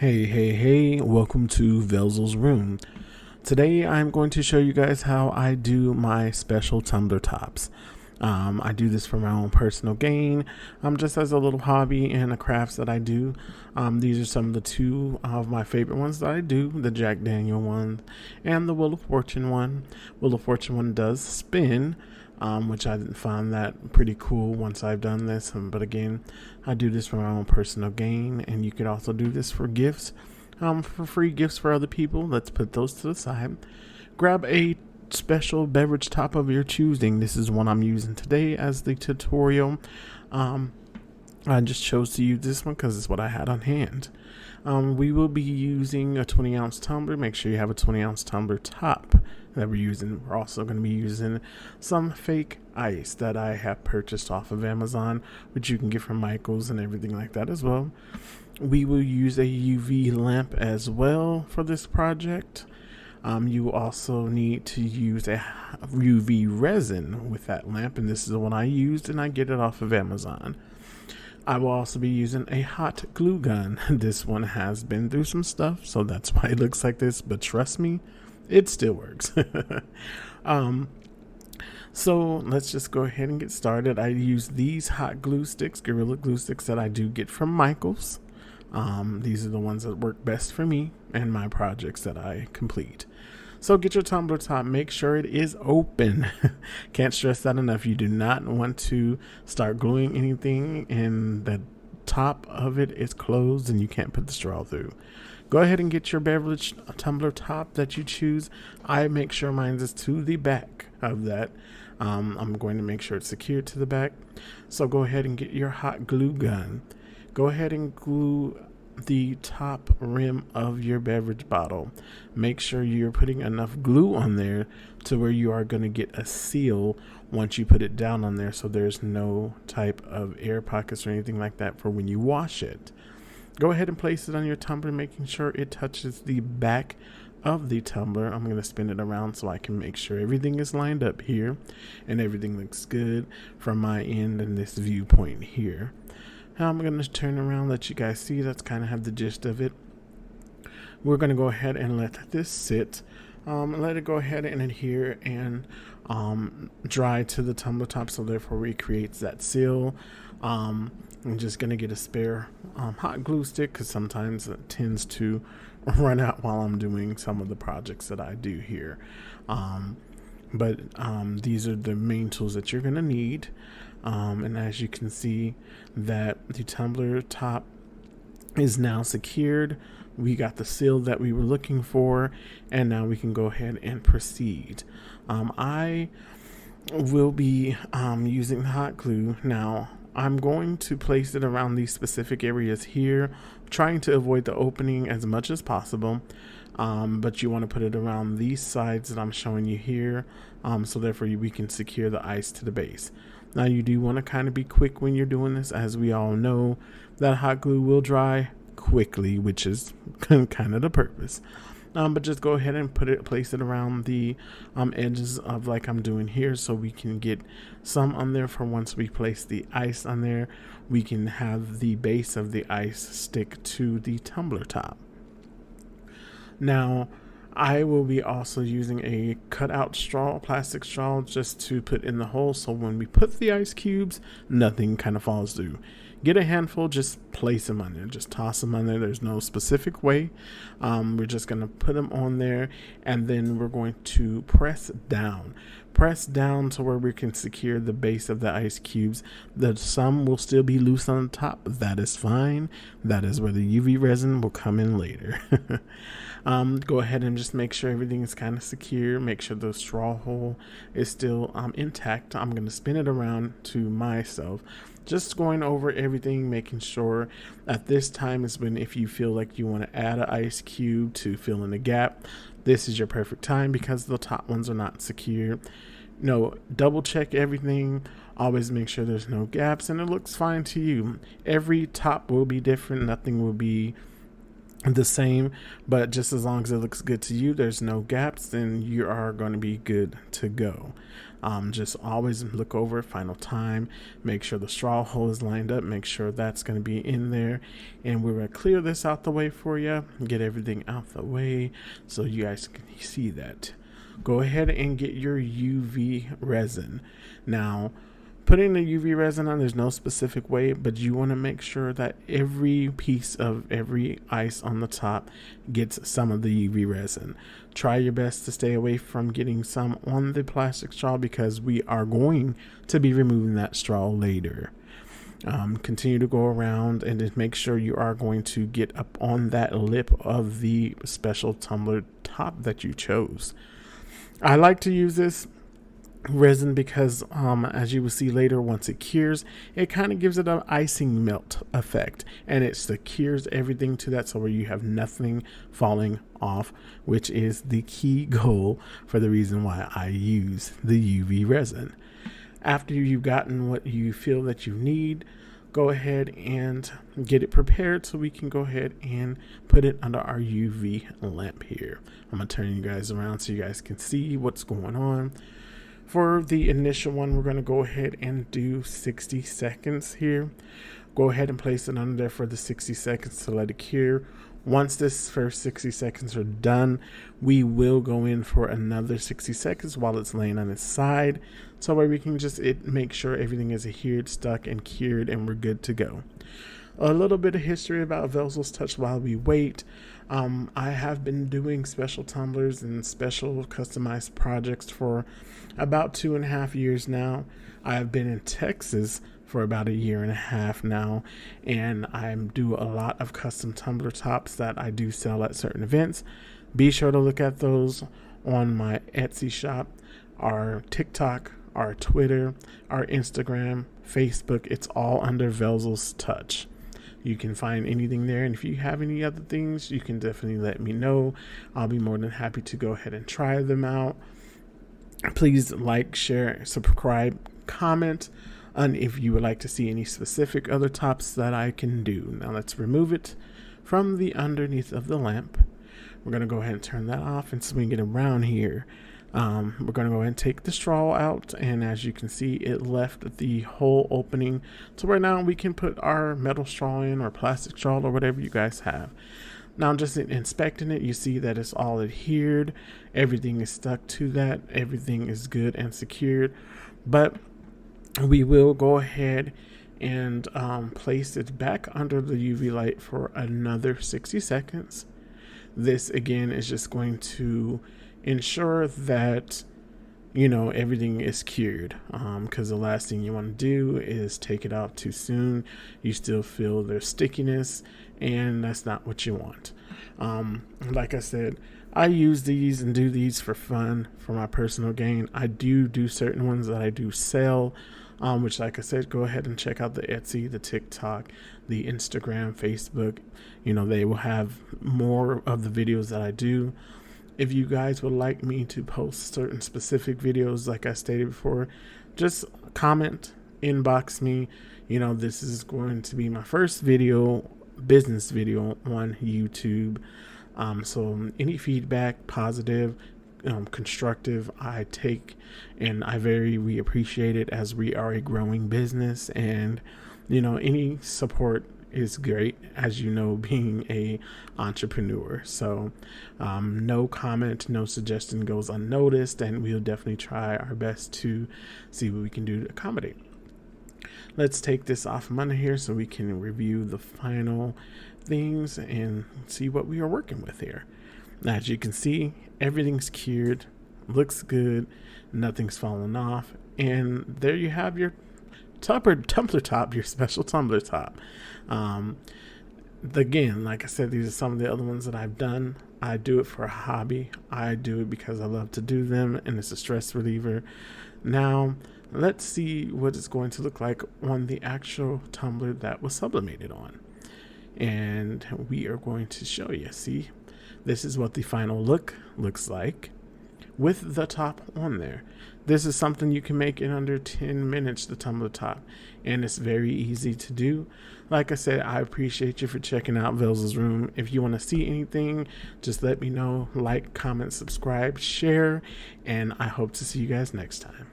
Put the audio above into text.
Hey, welcome to Velzel's Room. Today I'm going to show you guys how I do my special tumbler tops. I do this for my own personal gain, just as a little hobby and a crafts that I do. These are some of the two of my favorite ones that I do, the Jack Daniel one and the Wheel of Fortune one. Wheel of Fortune one does spin, which I find that pretty cool once I've done this. But again, I do this for my own personal gain, and you could also do this for gifts, for free gifts for other people. Let's put those to the side. Grab a special beverage top of your choosing. This is one I'm using today as the tutorial. I just chose to use this one because it's what I had on hand. We will be using a 20-ounce tumbler. Make sure you have a 20-ounce tumbler top that we're using. We're also going to be using some fake ice that I have purchased off of Amazon, which you can get from Michael's and everything like that as well. We will use a UV lamp as well for this project. You also need to use a UV resin with that lamp, and this is the one I used, and I get it off of Amazon. I will also be using a hot glue gun. This one has been through some stuff, so that's why it looks like this, but trust me, it still works. So let's just go ahead and get started. I use these hot glue sticks, Gorilla Glue sticks, that I do get from Michael's. These are the ones that work best for me and my projects that I complete. So get your tumbler top, make sure it is open. Can't stress that enough. You do not want to start gluing anything and the top of it is closed and you can't put the straw through. Go ahead and get your beverage tumbler top that you choose. I make sure mine is to the back of that. I'm going to make sure it's secured to the back. So go ahead and get your hot glue gun. Go ahead and glue the top rim of your beverage bottle. Make sure you're putting enough glue on there to where you are going to get a seal once you put it down on there, so there's no type of air pockets or anything like that for when you wash it. Go ahead and place it on your tumbler, making sure it touches the back of the tumbler. I'm going to spin it around so I can make sure everything is lined up here and everything looks good from my end and this viewpoint here. I'm going to turn around, let you guys see. That's kind of have the gist of it. We're going to go ahead and let this sit. Let it go ahead and adhere and dry to the tumbler top, so therefore it creates that seal. I'm just going to get a spare hot glue stick because sometimes it tends to run out while I'm doing some of the projects that I do here. But these are the main tools that you're going to need. And as you can see, that the tumbler top is now secured. We got the seal that we were looking for, and now we can go ahead and proceed. I will be using hot glue. Now I'm going to place it around these specific areas here, trying to avoid the opening as much as possible. But you want to put it around these sides that I'm showing you here, so therefore we can secure the ice to the base. Now you do want to kind of be quick when you're doing this, as we all know that hot glue will dry quickly, which is kind of the purpose. But just go ahead and place it around the edges of like I'm doing here, so we can get some on there for once we place the ice on there. We can have the base of the ice stick to the tumbler top. Now, I will be also using a cutout straw, plastic straw, just to put in the hole, so when we put the ice cubes, nothing kind of falls through. Get a handful, just place them on there, just toss them on there. There's no specific way. We're just going to put them on there, and then we're going to press down to where we can secure the base of the ice cubes. Some will still be loose on the top. That is fine. That is where the UV resin will come in later. Go ahead and just make sure everything is kind of secure. Make sure the straw hole is still intact. I'm going to spin it around to myself, just going over everything, making sure at this time is when, if you feel like you want to add an ice cube to fill in the gap, this is your perfect time, because the top ones are not secure. No, double check everything. Always make sure there's no gaps and it looks fine to you. Every top will be different. Nothing will be the same, but just as long as it looks good to you, there's no gaps, then you are going to be good to go. Just always look over final time, make sure the straw hole is lined up, make sure that's going to be in there, and we're going to clear this out the way for you, get everything out the way so you guys can see that. Go ahead and get your UV resin. Now, putting the UV resin on, there's no specific way, but you want to make sure that every piece of every ice on the top gets some of the UV resin. Try your best to stay away from getting some on the plastic straw because we are going to be removing that straw later. Continue to go around and just make sure you are going to get up on that lip of the special tumbler top that you chose. I like to use this resin because as you will see later, once it cures, it kind of gives it an icing melt effect, and it secures everything to that, so where you have nothing falling off, which is the key goal for the reason why I use the UV resin. After you've gotten what you feel that you need, go ahead and get it prepared so we can go ahead and put it under our UV lamp here. I'm going to turn you guys around so you guys can see what's going on. For the initial one, we're going to go ahead and do 60 seconds here. Go ahead and place it under there for the 60 seconds to let it cure. Once this first 60 seconds are done, we will go in for another 60 seconds while it's laying on its side. So where we can just make sure everything is adhered, stuck, and cured, and we're good to go. A little bit of history about VelzosTouch while we wait. I have been doing special tumblers and special customized projects for about 2.5 years now. I've been in Texas for about 1.5 years now, and I do a lot of custom tumbler tops that I do sell at certain events. Be sure to look at those on my Etsy shop, our TikTok, our Twitter, our Instagram, Facebook. It's all under VelzosTouch. You can find anything there, and if you have any other things, you can definitely let me know. I'll be more than happy to go ahead and try them out. Please like, share, subscribe, comment, and if you would like to see any specific other tops that I can do. Now let's remove it from the underneath of the lamp. We're going to go ahead and turn that off and swing it around here. We're going to go ahead and take the straw out, and as you can see, it left the whole opening to where now we can put our metal straw in, or plastic straw, or whatever you guys have. Now just inspecting it, you see that it's all adhered, everything is stuck to that, everything is good and secured. But we will go ahead and place it back under the UV light for another 60 seconds. This again is just going to ensure that everything is cured, because the last thing you want to do is take it out too soon. You still feel their stickiness, and that's not what you want. Like I said, I use these and do these for fun, for my personal gain. I do certain ones that I do sell, which, like I said, go ahead and check out the Etsy, the TikTok, the Instagram, Facebook. They will have more of the videos that I do. If you guys would like me to post certain specific videos, like I stated before, just comment, inbox me. This is going to be my first business video on YouTube. So any feedback, positive, constructive, I take, and we appreciate it, as we are a growing business, and any support is great, as being a entrepreneur. So no comment, no suggestion goes unnoticed, and we'll definitely try our best to see what we can do to accommodate. Let's take this off from under here so we can review the final things and see what we are working with here. Now, as you can see, everything's cured, looks good, nothing's fallen off, and there you have your tumbler top, your special tumbler top. Again, like I said, these are some of the other ones that I've done. I do it for a hobby. I do it because I love to do them, and it's a stress reliever. Now, let's see what it's going to look like on the actual tumbler that was sublimated on. And we are going to show you. See, this is what the final look looks like. with the top on there. This is something you can make in under 10 minutes, the Tumbler top, and it's very easy to do. Like I said, I appreciate you for checking out Velzos Room. If you want to see anything, just let me know. Like, comment, subscribe, share, and I hope to see you guys next time.